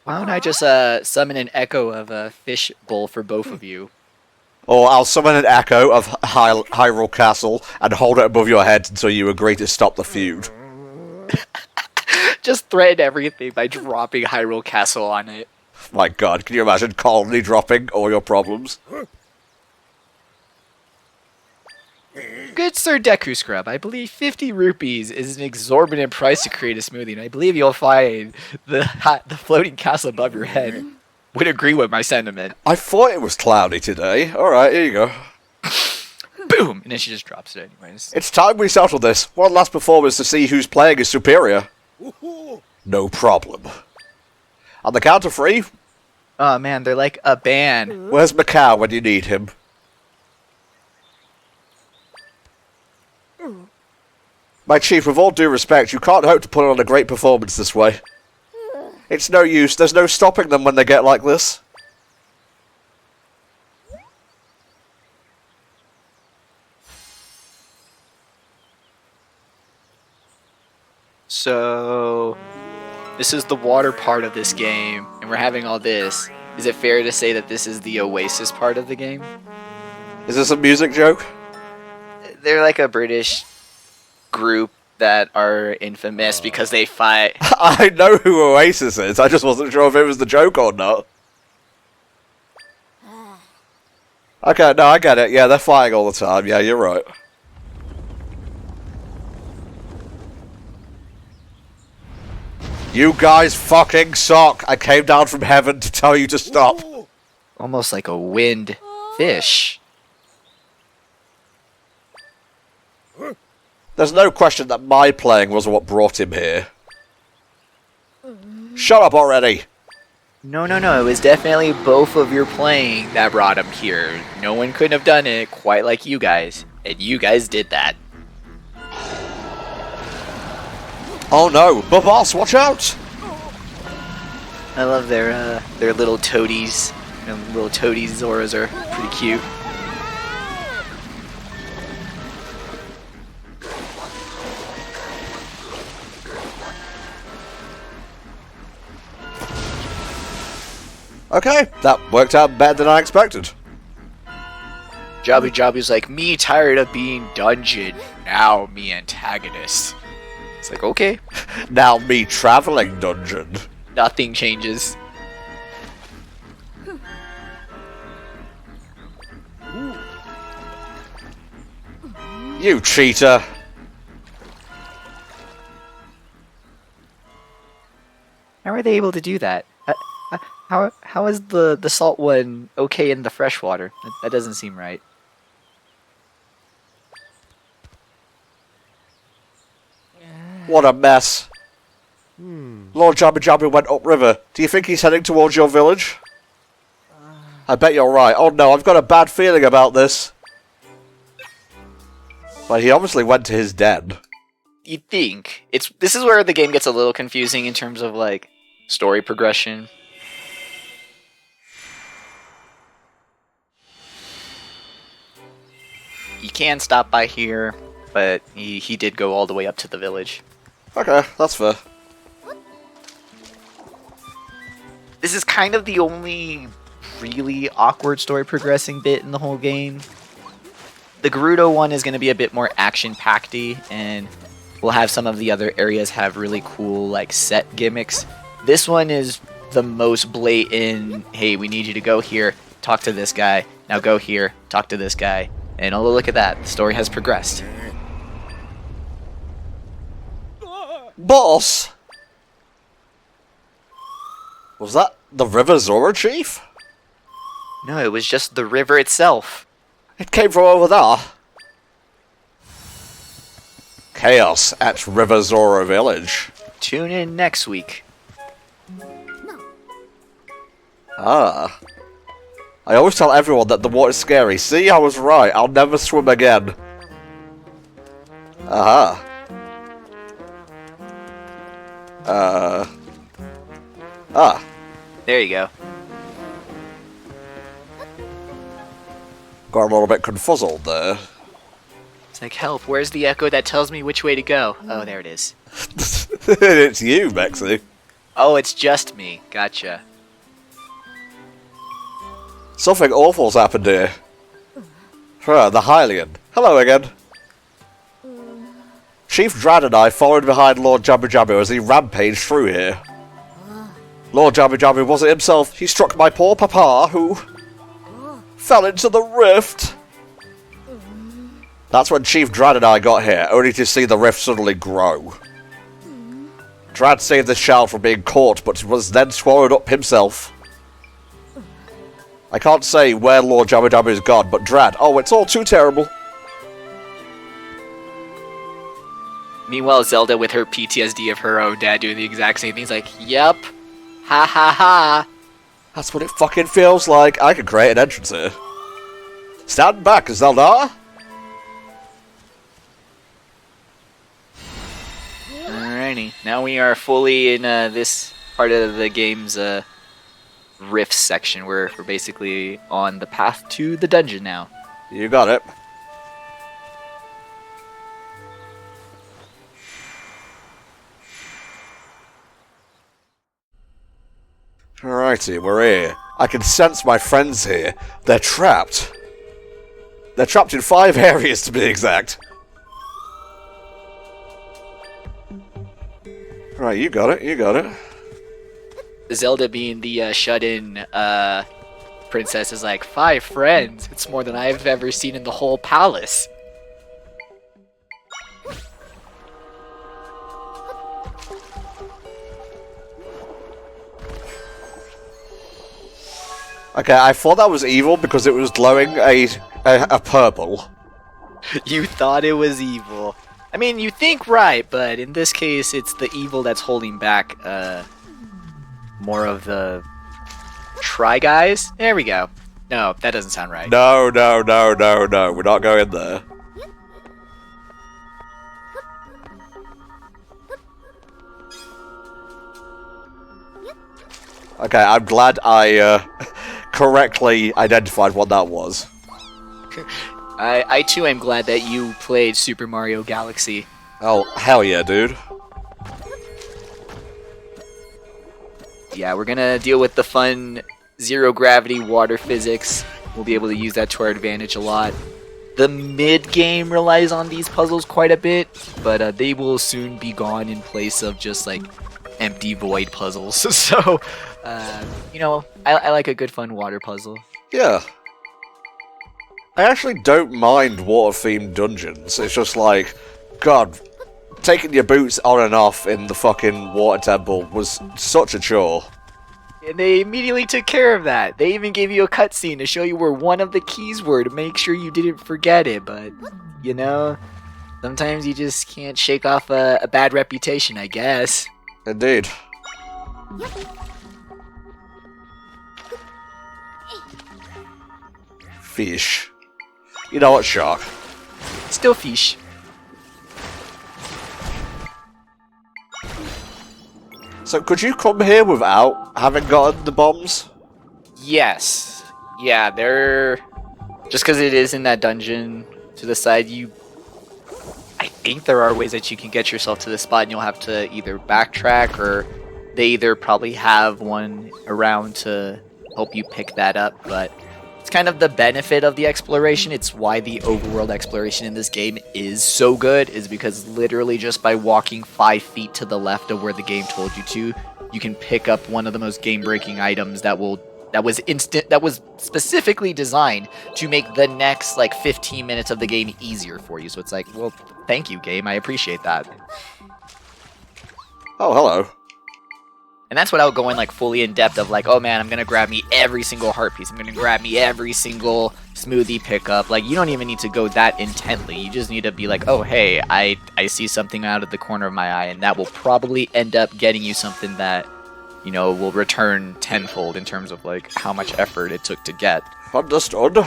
Why don't I just summon an echo of a fish bowl for both of you? Or I'll summon an echo of Hyrule Castle and hold it above your head until you agree to stop the feud. Just threaten everything by dropping Hyrule Castle on it. My god, can you imagine Colony dropping all your problems? Good Sir Deku Scrub, I believe 50 rupees is an exorbitant price to create a smoothie, and I believe you'll find the floating castle above your head would agree with my sentiment. I thought it was cloudy today. Alright, here you go. Boom! And then she just drops it anyways. It's time we settle this. One last performance to see who's playing is superior. No problem. On the count of 3. Oh man, they're like a band. Where's Macau when you need him? My chief, with all due respect, you can't hope to put on a great performance this way. It's no use, there's no stopping them when they get like this. So, this is the water part of this game, and we're having all this. Is it fair to say that this is the Oasis part of the game? Is this a music joke? They're like a British group that are infamous because they fight. I know who Oasis is, I just wasn't sure if it was the joke or not. Okay, no, I get it. Yeah, they're fighting all the time. Yeah, you're right. You guys fucking suck. I came down from heaven to tell you to stop. Almost like a wind fish. There's no question that my playing was what brought him here. Shut up already! No, it was definitely both of your playing that brought him here. No one couldn't have done it quite like you guys, and you guys did that. Oh no, Boss, watch out! I love their little toadies. Little toady Zoras are pretty cute. Okay, that worked out better than I expected. Jabu Jabu's like, me tired of being dungeon, now me antagonist. It's like, okay. Now me traveling dungeon. Nothing changes. You cheater. How are they able to do that? How is the salt one okay in the freshwater? That doesn't seem right. What a mess. Lord Jabu Jabu went upriver. Do you think he's heading towards your village? I bet you're right. Oh no, I've got a bad feeling about this. But he obviously went to his den. You think this is where the game gets a little confusing in terms of like story progression. He can stop by here, but he did go all the way up to the village. Okay, that's fair. This is kind of the only really awkward story progressing bit in the whole game. The Gerudo one is going to be a bit more action-packedy, and we'll have some of the other areas have really cool like set gimmicks. This one is the most blatant, hey, we need you to go here, talk to this guy, now go here, talk to this guy. And oh, look at that, the story has progressed. Boss! Was that the River Zora Chief? No, it was just the river itself. It came from over there. Chaos at River Zora Village. Tune in next week. Ah. I always tell everyone that the water's scary. See, I was right. I'll never swim again. Aha. Ah. There you go. Got a little bit confuzzled there. It's like, help, where's the echo that tells me which way to go? Oh, there it is. It's you, Mexi. Oh, it's just me. Gotcha. Something awful's happened here. The Hylian. Hello again. Chief Drad and I followed behind Lord Jabba Jabba as he rampaged through here. Lord Jabba Jabba wasn't himself. He struck my poor papa, who fell into the rift. That's when Chief Drad and I got here, only to see the rift suddenly grow. Drad saved the child from being caught, but was then swallowed up himself. I can't say where Lord Jabba Jabba is gone, but Drad, oh, it's all too terrible. Meanwhile, Zelda with her PTSD of her own dad doing the exact same thing. He's like, yep. Ha ha ha. That's what it fucking feels like. I could create an entrance here. Stand back, Zelda. Alrighty. Now we are fully in this part of the game's rifts section. We're basically on the path to the dungeon now. You got it. Alrighty, we're here. I can sense my friends here. They're trapped. They're trapped in 5 areas, to be exact. Right, you got it, you got it. Zelda being the shut-in princess is like, 5 friends? It's more than I've ever seen in the whole palace. Okay, I thought that was evil because it was glowing a purple. You thought it was evil. I mean, you think right, but in this case, it's the evil that's holding back more of the Try Guys. There we go. No, that doesn't sound right. No, no, no, no, no. We're not going there. Okay, I'm glad I correctly identified what that was. I too am glad that you played Super Mario Galaxy. Oh, hell yeah, dude. Yeah, we're gonna deal with the fun zero-gravity water physics. We'll be able to use that to our advantage a lot. The mid-game relies on these puzzles quite a bit, but they will soon be gone in place of just, like, empty void puzzles. So, you know, I like a good fun water puzzle. Yeah. I actually don't mind water-themed dungeons. It's just like, God, taking your boots on and off in the fucking water temple was such a chore. And they immediately took care of that. They even gave you a cutscene to show you where one of the keys were to make sure you didn't forget it. But, you know, sometimes you just can't shake off a bad reputation, I guess. Indeed. Fish. You know what, Shark? Still fish. So could you come here without having gotten the bombs? Yes. Yeah, they're... Just because it is in that dungeon to the side, I think there are ways that you can get yourself to the spot and you'll have to either backtrack or they either probably have one around to help you pick that up, but it's kind of the benefit of the exploration. It's why the overworld exploration in this game is so good, is because literally just by walking 5 feet to the left of where the game told you to, you can pick up one of the most game-breaking items that was specifically designed to make the next like 15 minutes of the game easier for you. So it's like, well, thank you, game. I appreciate that. Oh, hello. And that's without going like fully in depth of like, oh man, I'm gonna grab me every single heart piece. I'm gonna grab me every single smoothie pickup. Like, you don't even need to go that intently. You just need to be like, oh hey, I see something out of the corner of my eye, and that will probably end up getting you something that, you know, will return tenfold in terms of like how much effort it took to get. Understood.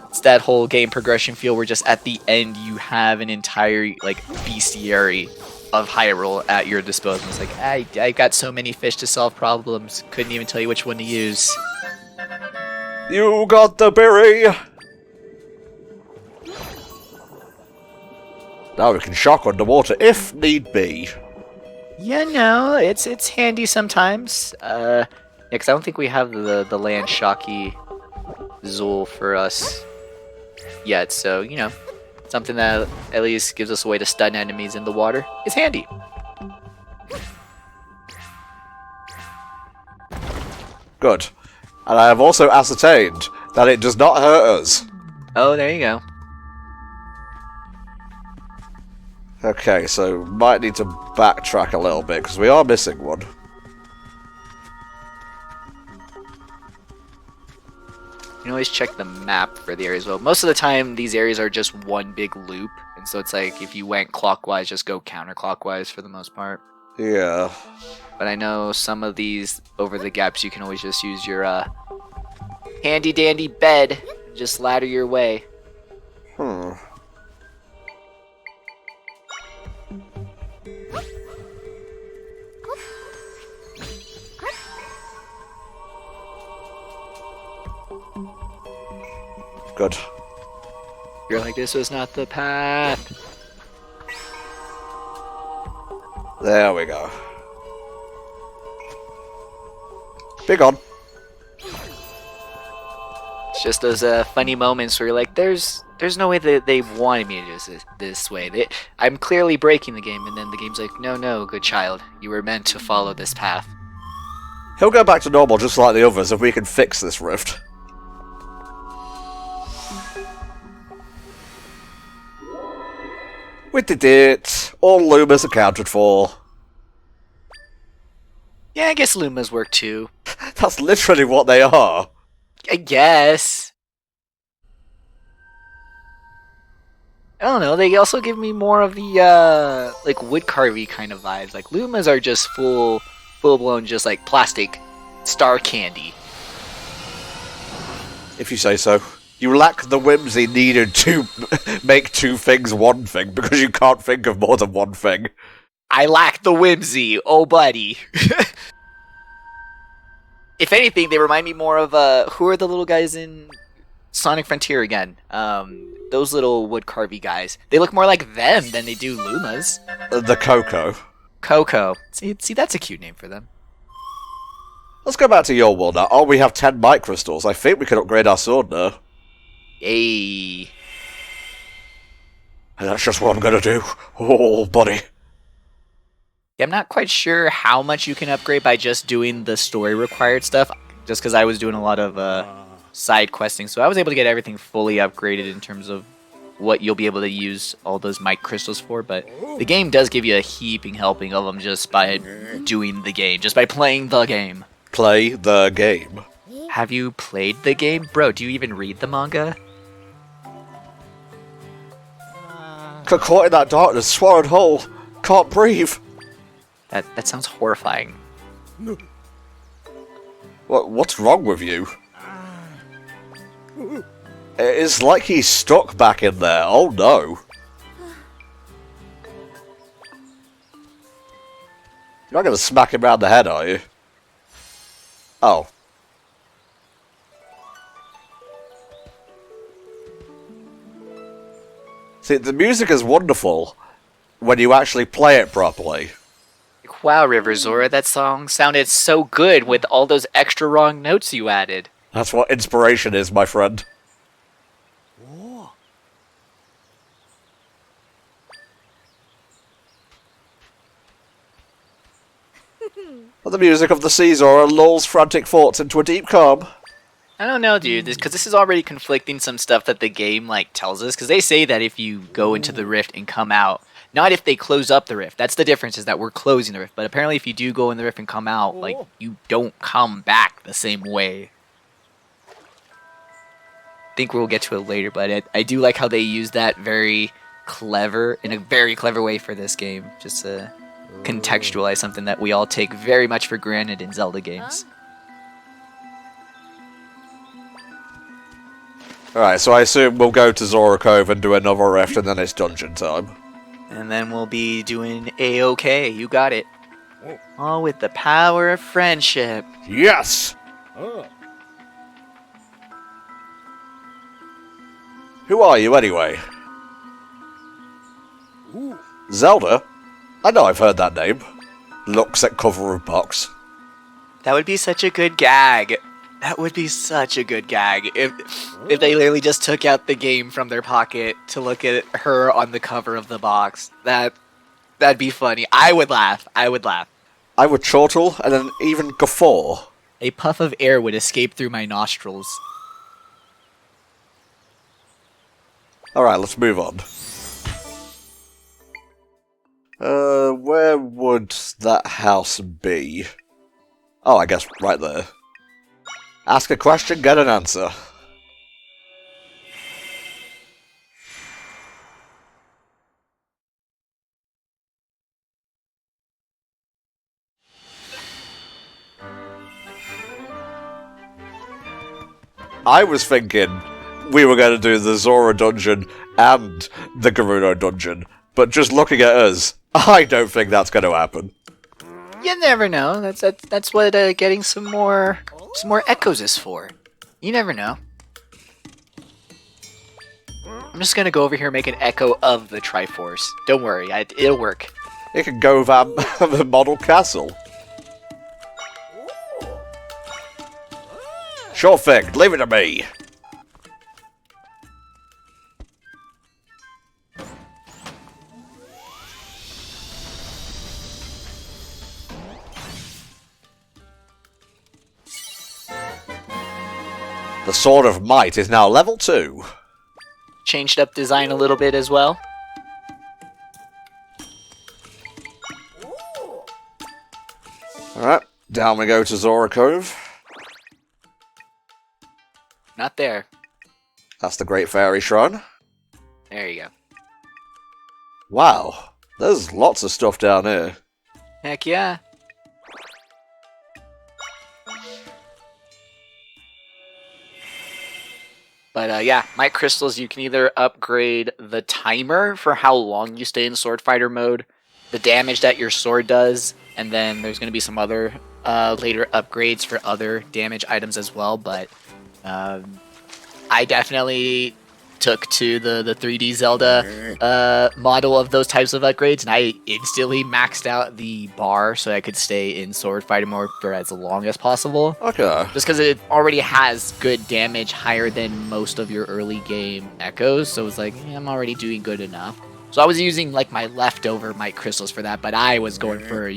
It's that whole game progression feel where just at the end you have an entire like bestiary of Hyrule at your disposal. It's like, I got so many fish to solve problems, couldn't even tell you which one to use. You got the berry! Now we can shock underwater if need be. Yeah, no, it's handy sometimes. Yeah, because I don't think we have the land shocky Zool for us yet, so you know, something that at least gives us a way to stun enemies in the water is handy. Good. And I have also ascertained that it does not hurt us. Oh, there you go. Okay, so might need to backtrack a little bit, because we are missing one. You can always check the map for the areas. Well, most of the time, these areas are just one big loop, and so it's like if you went clockwise, just go counterclockwise for the most part. Yeah. But I know some of these over the gaps, you can always just use your handy dandy bed and just ladder your way. Good. You're like, this was not the path. There we go. Big on. It's just those funny moments where you're like, there's no way that they wanted me to do this way. I'm clearly breaking the game, and then the game's like, no, good child, you were meant to follow this path. He'll go back to normal just like the others if we can fix this rift. We did it. All Lumas accounted for. Yeah, I guess Lumas work too. That's literally what they are. I guess. I don't know, they also give me more of the, like, wood carvy kind of vibes. Like, Lumas are just full-blown, just, like, plastic star candy. If you say so. You lack the whimsy needed to make two things one thing, because you can't think of more than one thing. I lack the whimsy, oh buddy. If anything, they remind me more of, who are the little guys in Sonic Frontier again? Those little wood carvy guys. They look more like them than they do Lumas. The Coco. Coco. See, that's a cute name for them. Let's go back to your world now. Oh, we have 10 mic crystals. I think we can upgrade our sword now. Yay. And that's just what I'm gonna do. Oh, buddy. Yeah, I'm not quite sure how much you can upgrade by just doing the story required stuff, just because I was doing a lot of side questing, so I was able to get everything fully upgraded in terms of what you'll be able to use all those mic crystals for, but the game does give you a heaping helping of them just by doing the game, just by playing the game. Play the game. Have you played the game? Bro, do you even read the manga? Got caught in that darkness, swallowed whole. Can't breathe. That sounds horrifying. What's wrong with you? It's like he's stuck back in there. Oh no. You're not going to smack him round the head, are you? Oh. See, the music is wonderful when you actually play it properly. Wow, River Zora, that song sounded so good with all those extra wrong notes you added. That's what inspiration is, my friend. But the music of the sea Zora lulls frantic thoughts into a deep calm. I don't know, dude, because this is already conflicting some stuff that the game, like, tells us. Because they say that if you go into the rift and come out, not if they close up the rift. That's the difference, is that we're closing the rift. But apparently if you do go in the rift and come out, like, you don't come back the same way. I think we'll get to it later, but I do like how they use that very clever, in a very clever way for this game. Just to contextualize something that we all take very much for granted in Zelda games. Alright, so I assume we'll go to Zora Cove and do another rift and then it's dungeon time. And then we'll be doing A-OK, you got it. All with the power of friendship. Yes! Who are you anyway? Zelda? I know I've heard that name. Looks at cover of box. That would be such a good gag. That would be such a good gag if they literally just took out the game from their pocket to look at her on the cover of the box. That'd be funny. I would laugh. I would laugh. I would chortle and then even guffaw. A puff of air would escape through my nostrils. Alright, let's move on. Where would that house be? Oh, I guess right there. Ask a question, get an answer. I was thinking we were going to do the Zora dungeon and the Gerudo dungeon, but just looking at us, I don't think that's going to happen. You never know. That's what getting some more echoes is for. You never know. I'm just gonna go over here and make an echo of the Triforce. Don't worry, it'll work. It can go over the model castle. Sure thing, leave it to me. The Sword of Might is now level 2. Changed up design a little bit as well. Alright, down we go to Zora Cove. Not there. That's the Great Fairy Shrine. There you go. Wow, there's lots of stuff down here. Heck yeah. But yeah, Might Crystals, you can either upgrade the timer for how long you stay in Sword Fighter mode, the damage that your sword does, and then there's going to be some other later upgrades for other damage items as well. But I definitely took to the 3D Zelda model of those types of upgrades, and I instantly maxed out the bar so I could stay in Sword Fighter mode for as long as possible. Okay. Just because it already has good damage, higher than most of your early game echoes, so it's like, I'm already doing good enough. So I was using like my leftover Might Crystals for that, but I was going for,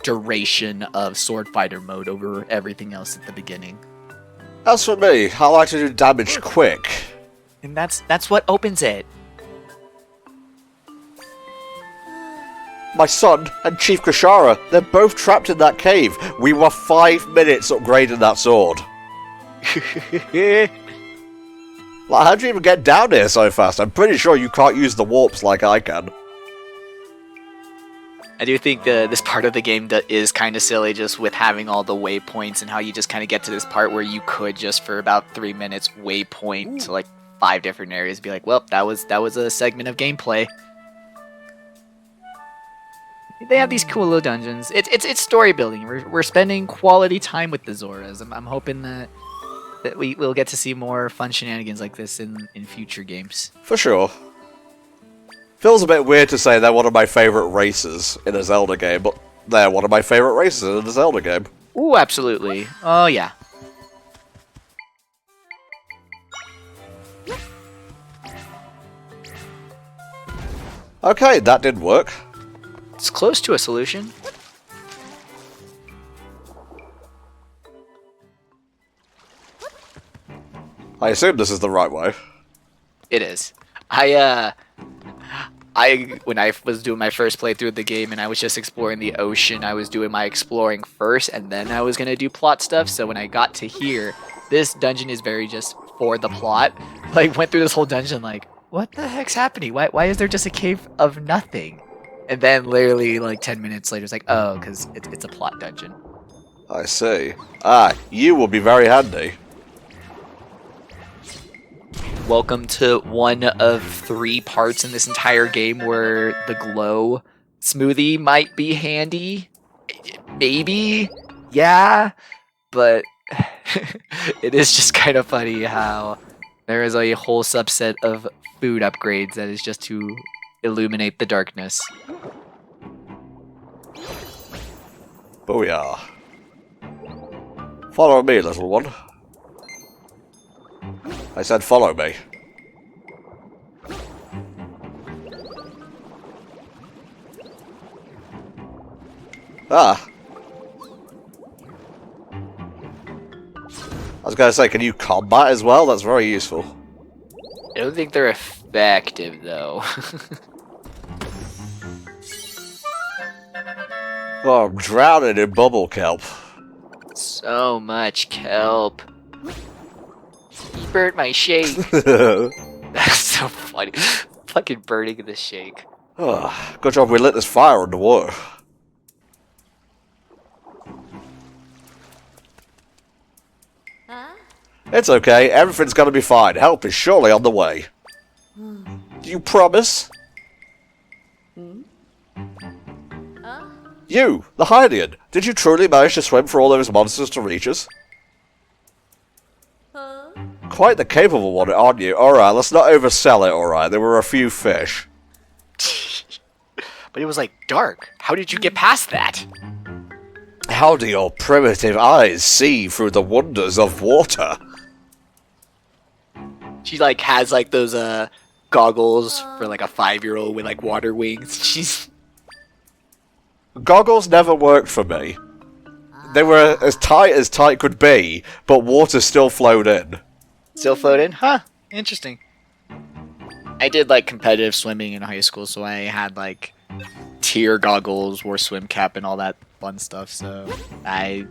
duration of Sword Fighter mode over everything else at the beginning. As for me, I like to do damage quick. And that's what opens it. My son and Chief Kashara, they're both trapped in that cave. We were 5 minutes upgrading that sword. Like, how'd you even get down here so fast? I'm pretty sure you can't use the warps like I can. I do think this part of the game is kind of silly, just with having all the waypoints and how you just kind of get to this part where you could just for about 3 minutes waypoint to like 5 different areas, be like, well, that was a segment of gameplay. They have these cool little dungeons. It's story building. We're spending quality time with the Zoras. I'm hoping that we'll get to see more fun shenanigans like this in future games. For sure. Feels a bit weird to say they're one of my favourite races in a Zelda game, but they're one of my favourite races in a Zelda game. Ooh, absolutely. Oh, yeah. Okay, that didn't work. It's close to a solution. I assume this is the right way. It is. When I was doing my first playthrough of the game and I was just exploring the ocean, I was doing my exploring first and then I was going to do plot stuff. So when I got to here, this dungeon is very just for the plot. Like, went through this whole dungeon like, what the heck's happening? Why is there just a cave of nothing? And then literally like 10 minutes later, it's like, oh, because it's a plot dungeon. I see. Ah, you will be very handy. Welcome to one of 3 parts in this entire game where the glow smoothie might be handy. Maybe, yeah, but it is just kind of funny how there is a whole subset of food upgrades that is just to illuminate the darkness. Booyah. Follow me, little one. I said follow me. Ah. I was gonna say, can you combat as well? That's very useful. I don't think they're effective, though. Oh, I'm drowning in bubble kelp. So much kelp. He burnt my shake. That's so funny. Fucking burning the shake. Oh, good job we lit this fire underwater. It's okay, everything's gonna be fine. Help is surely on the way. Do you promise? You, the Hylian, did you truly manage to swim for all those monsters to reach us? Quite the capable one, aren't you? Alright, let's not oversell it, alright? There were a few fish. But it was like dark. How did you get past that? How do your primitive eyes see through the wonders of water? She like has like those goggles for like a 5-year-old with like water wings. She's Goggles never worked for me. They were as tight could be, but water still flowed in. still floating? Huh. Interesting. I did like competitive swimming in high school, so I had like tear goggles, wore swim cap, and all that fun stuff. So I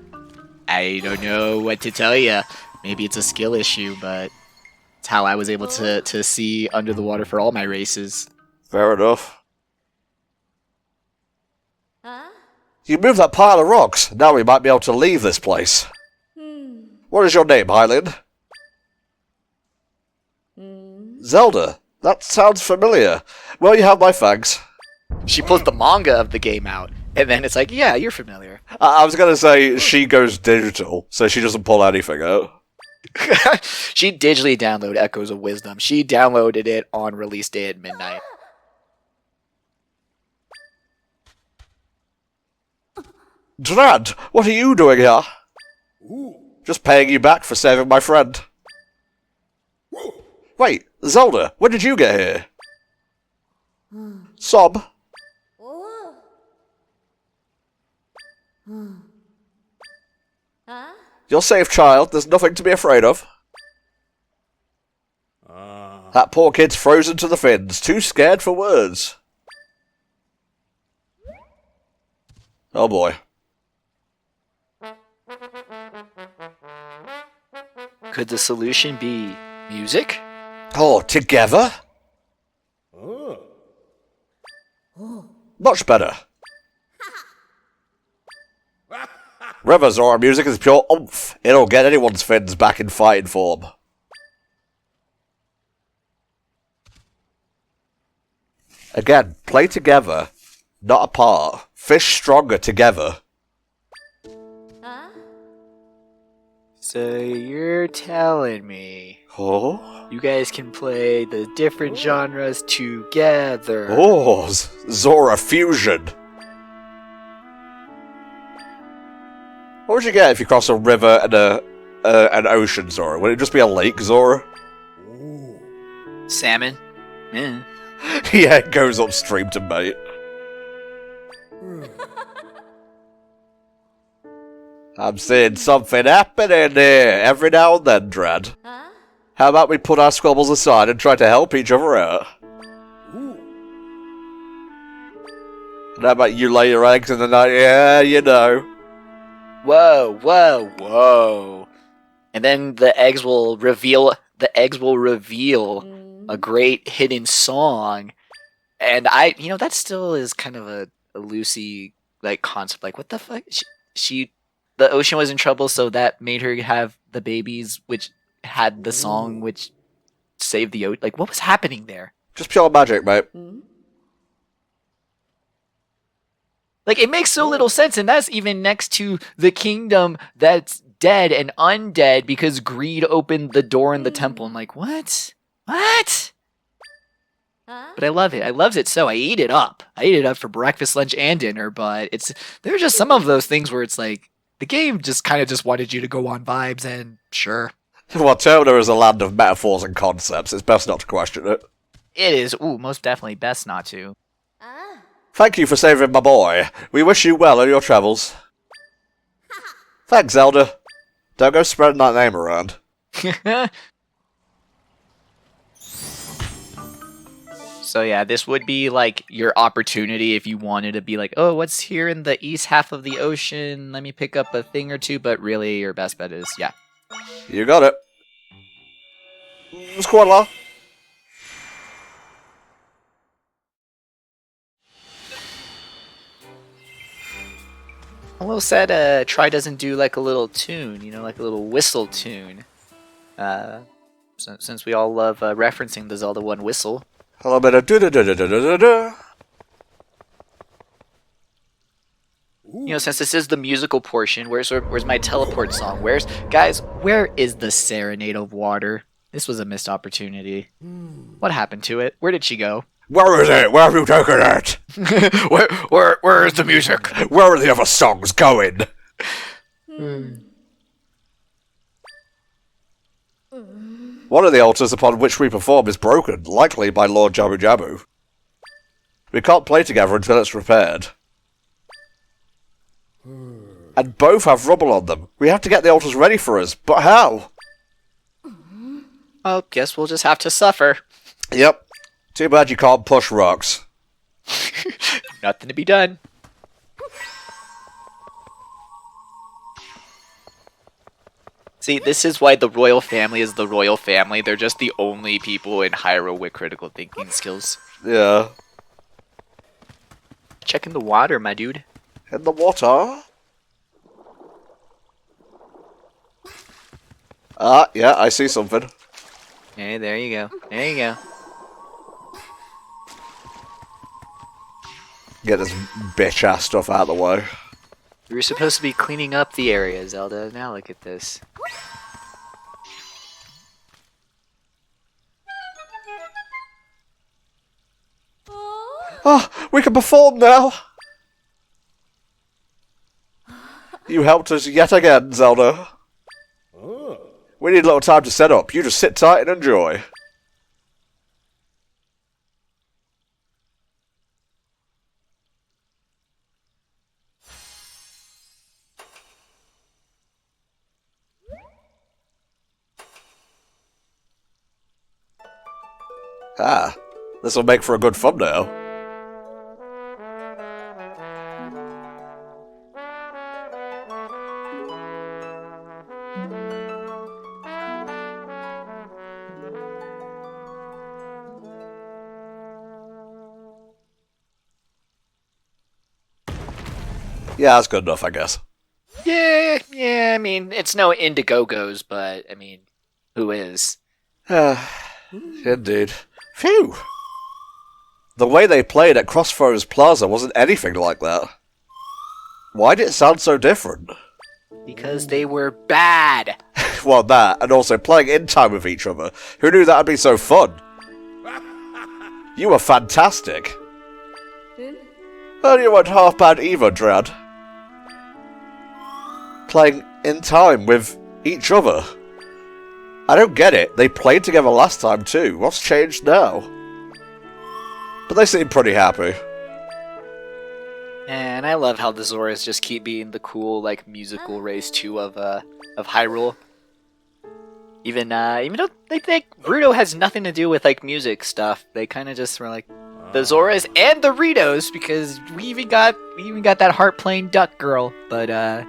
don't know what to tell you. Maybe it's a skill issue, but it's how I was able to see under the water for all my races. Fair enough. You moved that pile of rocks. Now we might be able to leave this place. What is your name, Hylian? Zelda. That sounds familiar. Well, you have my thanks. She pulls the manga of the game out, and then it's like, yeah, you're familiar. I was going to say she goes digital, so she doesn't pull anything out. She digitally downloaded Echoes of Wisdom. She downloaded it on release day at midnight. Drad, what are you doing here? Just paying you back for saving my friend. Wait, Zelda, when did you get here? Sob? You're safe, child. There's nothing to be afraid of. That poor kid's frozen to the fins, too scared for words. Oh boy. Could the solution be music? Oh, together? Much better. Rivers or music is pure oomph. It'll get anyone's fins back in fighting form. Again, play together, not apart. Fish stronger together. So you're telling me Oh? you guys can play the different genres together? Oh, Zora Fusion. What would you get if you cross a river and an ocean, Zora? Would it just be a lake, Zora? Salmon? Yeah. Yeah, it goes upstream to mate. I'm seeing something happening here every now and then, Drad. How about we put our squabbles aside and try to help each other out? And how about you lay your eggs in the night? Yeah, you know. Whoa, whoa, whoa. And then the eggs will reveal a great hidden song. And that still is kind of a loosey like concept. Like, what the fuck? The ocean was in trouble, so that made her have the babies, which had the song, which saved the ocean. Like, what was happening there? Just pure magic, mate. Like, it makes so little sense, and that's even next to the kingdom that's dead and undead because greed opened the door in the temple. I'm like, what? What? But I love it. I loves it so. I eat it up. I eat it up for breakfast, lunch, and dinner. But there are just some of those things where it's like the game just kind of just wanted you to go on vibes, and sure. Well, Terminator is a land of metaphors and concepts. It's best not to question it. It is. Ooh, most definitely best not to. Thank you for saving my boy. We wish you well on your travels. Thanks, Zelda. Don't go spreading that name around. So yeah, this would be like your opportunity if you wanted to be like, oh, what's here in the east half of the ocean? Let me pick up a thing or two. But really, your best bet is, yeah. You got it. Squadla. Hello said, Try doesn't do like a little tune, like a little whistle tune. Since we all love referencing the Zelda 1 whistle. A little bit of do-do-do-do-do-do-do. Since this is the musical portion, where's my teleport song? Guys, where is the Serenade of Water? This was a missed opportunity. What happened to it? Where did she go? Where is it? Where have you taken it? Where is the music? Where are the other songs going? One of the altars upon which we perform is broken, likely by Lord Jabu Jabu. We can't play together until it's repaired. And both have rubble on them. We have to get the altars ready for us, but how? Well, guess we'll just have to suffer. Yep. Too bad you can't push rocks. Nothing to be done. See, this is why the royal family is the royal family. They're just the only people in Hyrule with critical thinking skills. Yeah. Checking the water, my dude. In the water? Ah, yeah, I see something. Hey, there you go. There you go. Get this bitch-ass stuff out of the way. We were supposed to be cleaning up the area, Zelda. Now look at this. Oh, we can perform now! You helped us yet again, Zelda. We need a little time to set up. You just sit tight and enjoy. Ah, this will make for a good thumbnail. Yeah, that's good enough, I guess. Yeah, I mean, it's no Indiegogos, but, I mean, who is? Indeed. Phew! The way they played at Crossroads Plaza wasn't anything like that. Why did it sound so different? Because they were bad! Well, that, and also playing in time with each other. Who knew that'd be so fun? You were fantastic. Well, you weren't half bad either, Drad. Playing in time with each other. I don't get it. They played together last time too. What's changed now? But they seem pretty happy. And I love how the Zoras just keep being the cool, like, musical race too of Hyrule. Even though they think Ruto has nothing to do with like music stuff, they kind of just were like the Zoras and the Ritos, because we even got that harp playing duck girl. But I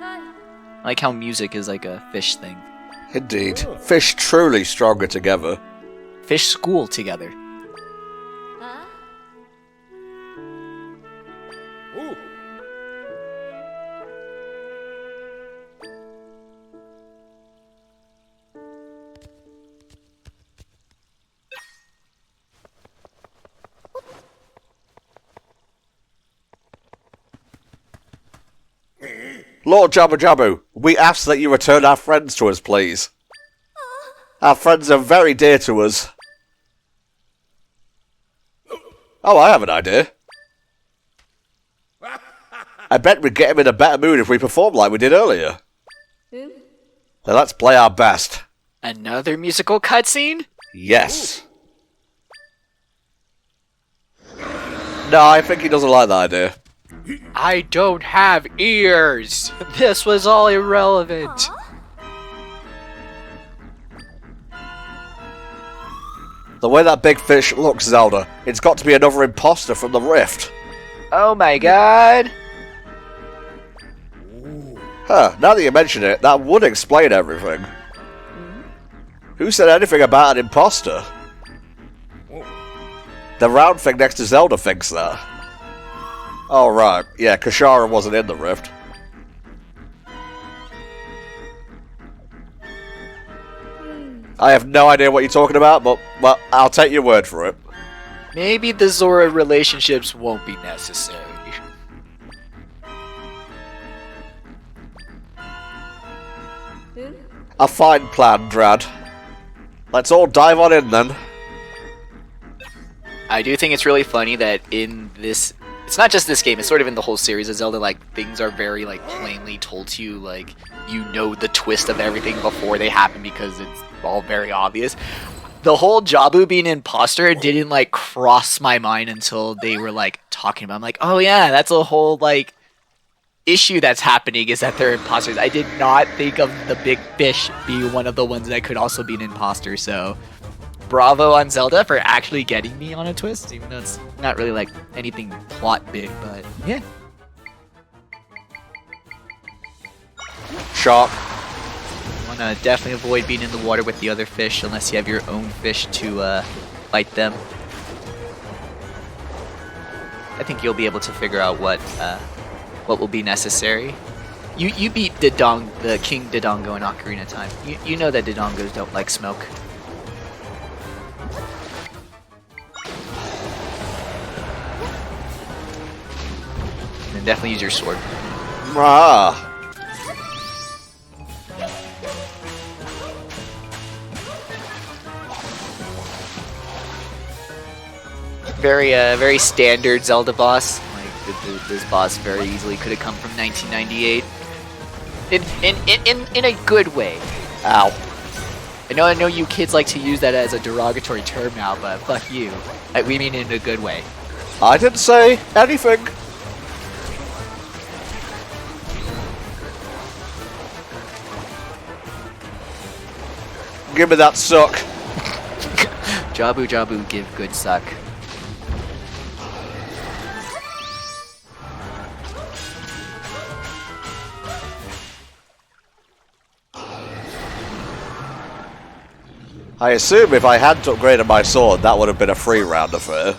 like how music is like a fish thing. Indeed, fish truly stronger together. Fish school together. Lord Jabu Jabu, we ask that you return our friends to us, please. Our friends are very dear to us. Oh, I have an idea. I bet we'd get him in a better mood if we performed like we did earlier. Then let's play our best. Another musical cutscene? Yes. No, I think he doesn't like that idea. I don't have ears! This was all irrelevant. The way that big fish looks, Zelda, it's got to be another imposter from the rift. Oh my god! Huh, now that you mention it, that would explain everything. Who said anything about an imposter? The round thing next to Zelda thinks that. Oh right, yeah, Kashara wasn't in the rift. I have no idea what you're talking about, but, well, I'll take your word for it. Maybe the Zora relationships won't be necessary. A fine plan, Drad. Let's all dive on in then. I do think it's really funny that in this, it's not just this game, it's sort of in the whole series of Zelda, like, things are very, like, plainly told to you, like, you know the twist of everything before they happen because it's all very obvious. The whole Jabu being an imposter didn't, like, cross my mind until they were, like, talking about it. I'm like, oh yeah, that's a whole, like, issue that's happening is that they're imposters. I did not think of the big fish being one of the ones that could also be an imposter, so bravo on Zelda for actually getting me on a twist, even though it's not really like anything plot big, but yeah. Shark. You wanna definitely avoid being in the water with the other fish unless you have your own fish to fight them. I think you'll be able to figure out what will be necessary. You beat the King Dodongo in Ocarina of Time. You know that Dodongos don't like smoke. And definitely use your sword. Ah. Very standard Zelda boss. This boss very easily could have come from 1998. In a good way. Ow. I know you kids like to use that as a derogatory term now, but fuck you. We mean it in a good way. I didn't say anything. Give me that suck. Jabu Jabu give good suck. I assume if I hadn't upgraded my sword, that would have been a free round affair.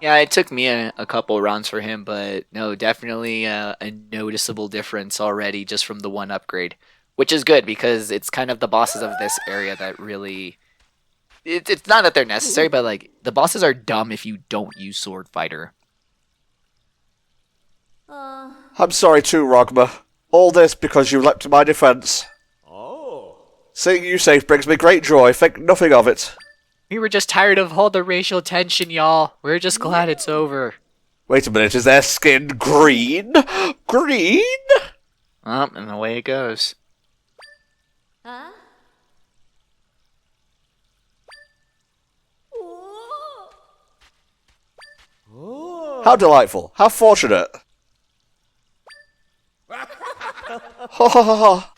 Yeah, it took me a couple rounds for him, but no, definitely a noticeable difference already just from the one upgrade. Which is good, because it's kind of the bosses of this area that really... It's not that they're necessary, but like, the bosses are dumb if you don't use Sword Fighter. I'm sorry too, Rogma. All this because you leapt to my defense. Seeing you safe brings me great joy. Think nothing of it. We were just tired of all the racial tension, y'all. We're just glad it's over. Wait a minute, is their skin green? Green? And away it goes. How delightful. How fortunate. Ha ha ha ha.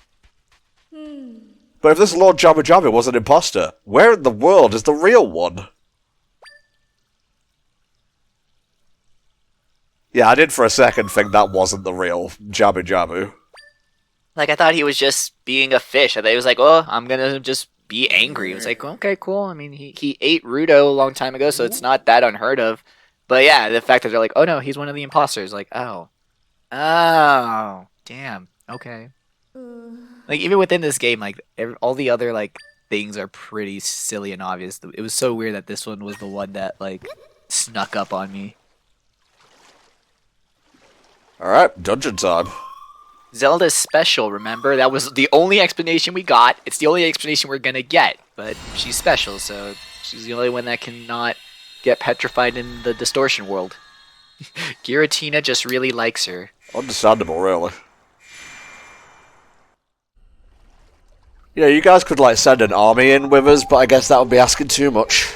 But if this Lord Jabba Jabba was an imposter, where in the world is the real one? Yeah, I did for a second think that wasn't the real Jabba Jabba. Like, I thought he was just being a fish. I thought he was like, oh, I'm gonna just be angry. It was like, okay, cool. I mean, he ate Rudo a long time ago, so it's not that unheard of. But yeah, the fact that they're like, oh no, he's one of the imposters. Like, oh. Oh. Damn. Okay. Like, even within this game, like, all the other, like, things are pretty silly and obvious. It was so weird that this one was the one that, like, snuck up on me. Alright, dungeon time. Zelda's special, remember? That was the only explanation we got. It's the only explanation we're gonna get. But she's special, so she's the only one that cannot get petrified in the distortion world. Giratina just really likes her. Understandable, really. Yeah, you guys could, like, send an army in with us, but I guess that would be asking too much.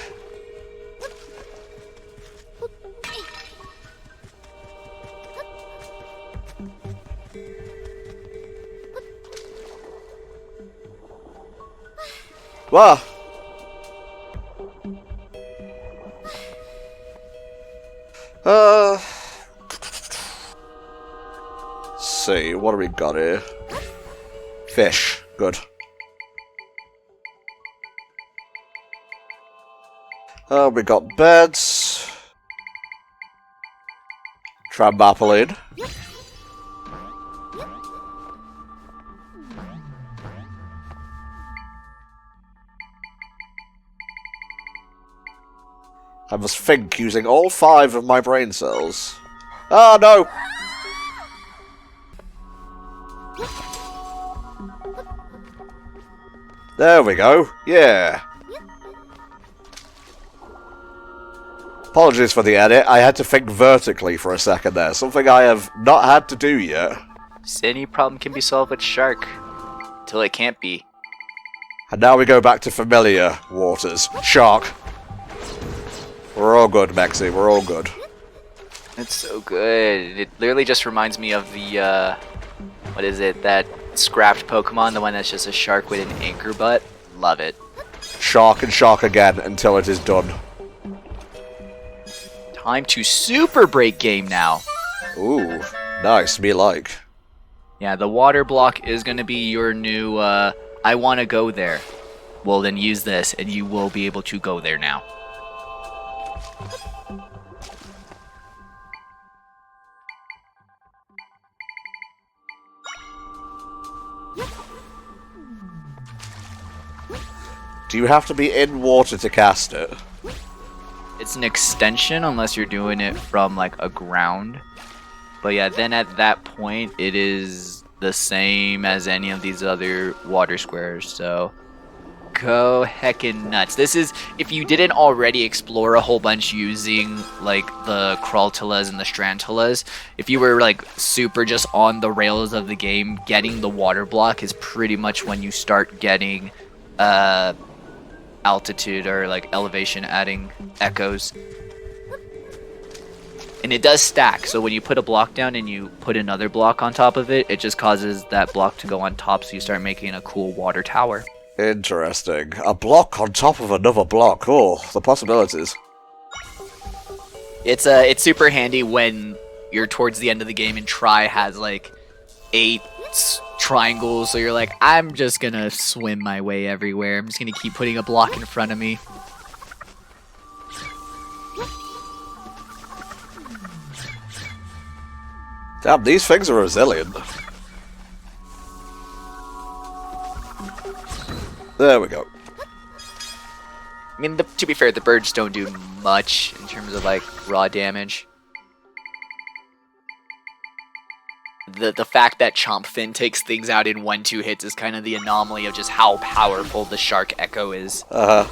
Wow. Let's see, what do we got here? Fish. Good. We got beds. Trampoline. I must think using all 5 of my brain cells. Oh no! There we go. Yeah. Apologies for the edit. I had to think vertically for a second there. Something I have not had to do yet. Any problem can be solved with shark. Till it can't be. And now we go back to familiar waters. Shark. We're all good, Mexi. We're all good. It's so good. It literally just reminds me of the, what is it? That scrapped Pokemon, the one that's just a shark with an anchor butt. Love it. Shark and shark again until it is done. Time to super break game now. Ooh, nice. Me like. Yeah, the water block is going to be your new, I want to go there. Well, then use this, and you will be able to go there now. Do you have to be in water to cast it? It's an extension unless you're doing it from like a ground. But yeah, then at that point it is the same as any of these other water squares. So go heckin' nuts. This is, if you didn't already explore a whole bunch using like the Crawltillas and the Strantulas, if you were like super just on the rails of the game, getting the water block is pretty much when you start getting altitude or like elevation adding echoes. And it does stack, so when you put a block down and you put another block on top of it, it just causes that block to go on top, so you start making a cool water tower. Interesting. A block on top of another block. Oh, the possibilities. It's super handy when you're towards the end of the game and Tri has like 8 triangles, so you're like, I'm just gonna swim my way everywhere. I'm just gonna keep putting a block in front of me. Damn, these things are resilient. There we go. I mean, to be fair, the birds don't do much in terms of like raw damage. The fact that Chompfin takes things out in 1-2 hits is kind of the anomaly of just how powerful the Shark Echo is. No,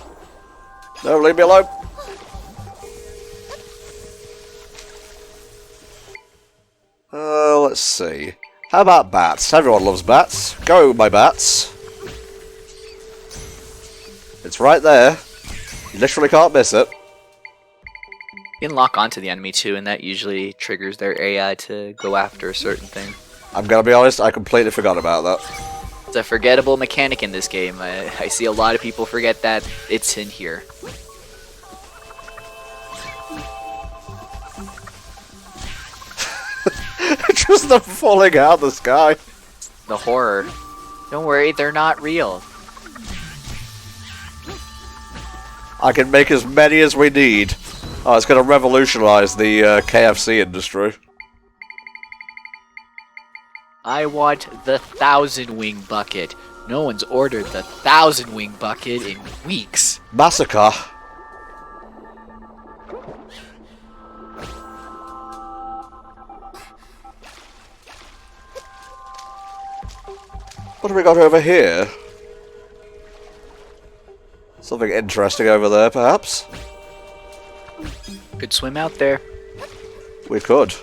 leave me alone. Let's see. How about bats? Everyone loves bats. Go, my bats. It's right there. You literally can't miss it. You can lock onto the enemy too, and that usually triggers their AI to go after a certain thing. I'm gonna be honest, I completely forgot about that. It's a forgettable mechanic in this game. I see a lot of people forget that it's in here. Just them falling out of the sky. The horror. Don't worry, they're not real. I can make as many as we need. Oh, it's going to revolutionize the KFC industry. I want the 1,000-wing bucket. No one's ordered the 1,000-wing bucket in weeks. Massacre. What have we got over here? Something interesting over there, perhaps? Could swim out there. We could.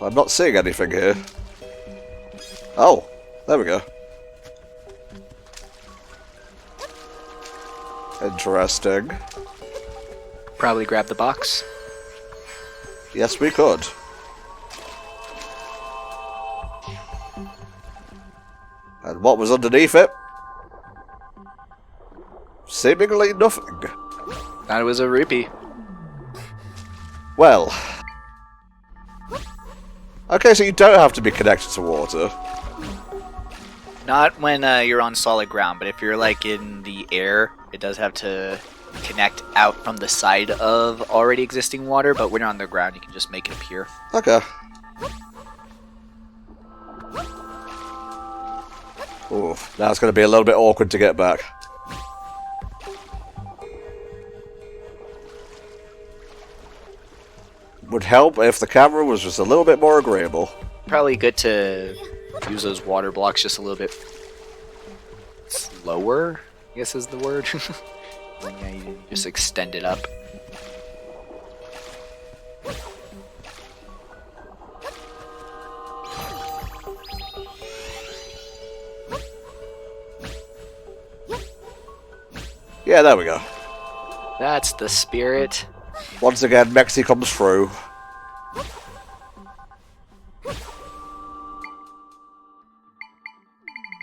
I'm not seeing anything here. Oh, there we go. Interesting. Probably grab the box. Yes, we could. And what was underneath it? Seemingly nothing. Thought it was a rupee. Well. Okay, so you don't have to be connected to water. Not when you're on solid ground, but if you're like in the air, it does have to connect out from the side of already existing water, but when you're on the ground, you can just make it appear. Okay. Ooh, now it's going to be a little bit awkward to get back. Would help if the camera was just a little bit more agreeable. Probably good to use those water blocks just a little bit slower, I guess is the word. Then yeah, you just extend it up. Yeah, there we go. That's the spirit. Once again, Mexi comes through.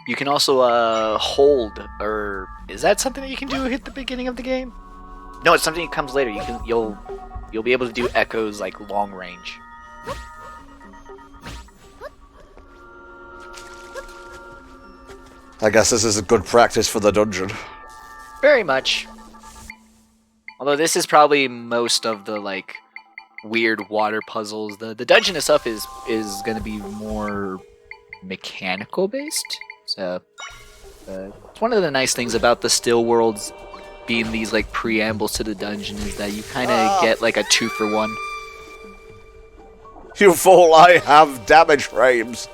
You can also hold, or is that something that you can do at the beginning of the game? No, it's something that comes later. You'll be able to do echoes like long range. I guess this is a good practice for the dungeon. Very much. Although this is probably most of the like weird water puzzles. The dungeon itself is going to be more mechanical based. So it's one of the nice things about the still worlds being these like preambles to the dungeon is that you kind of get like a 2-for-1. You fool, I have damage frames.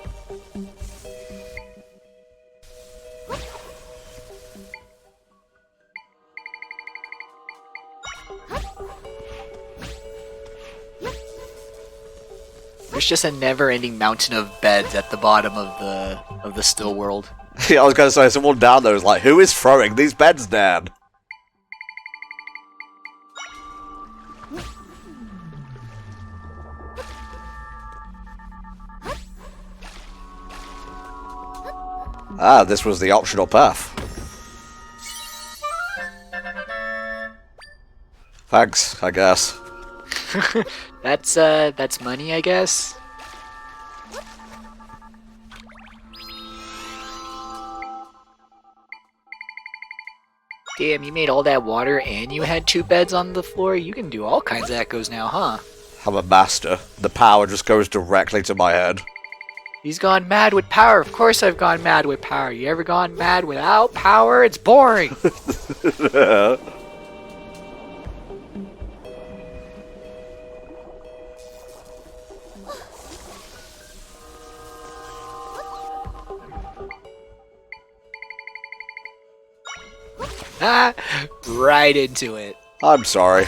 There's just a never-ending mountain of beds at the bottom of the still world. Yeah, I was going to say, someone down there is like, who is throwing these beds down? Ah, this was the optional path. Thanks, I guess. That's money, I guess. Damn, you made all that water and you had 2 beds on the floor? You can do all kinds of echoes now, huh? I'm a master. The power just goes directly to my head. He's gone mad with power. Of course I've gone mad with power. You ever gone mad without power? It's boring. Ah, right into it. I'm sorry.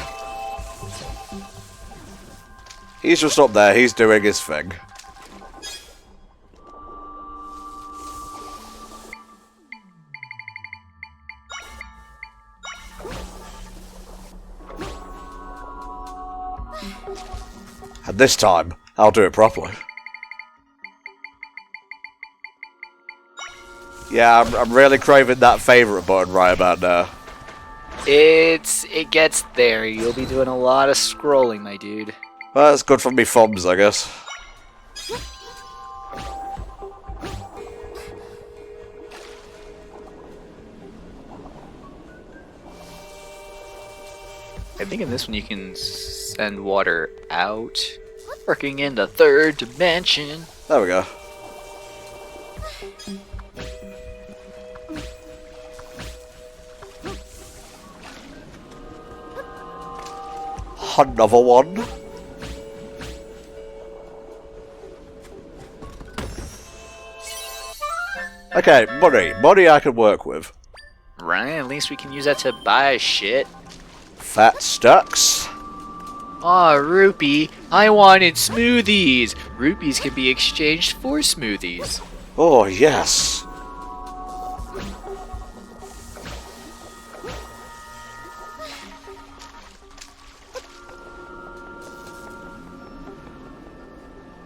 He's just up there, he's doing his thing. And this time, I'll do it properly. Yeah, I'm really craving that favourite button right about now. It gets there. You'll be doing a lot of scrolling, my dude. Well, that's good for me thumbs, I guess. I think in this one you can send water out. Working in the 3rd dimension. There we go. Another one. Okay, money. Money I can work with. Right, at least we can use that to buy shit. Fat Stux. Aw, Rupee, I wanted smoothies. Rupees can be exchanged for smoothies. Oh, yes.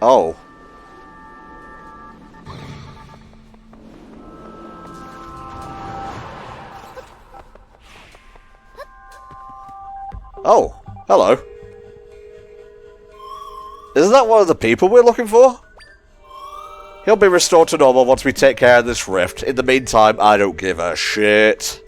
Oh. Oh, hello. Isn't that one of the people we're looking for? He'll be restored to normal once we take care of this rift. In the meantime, I don't give a shit.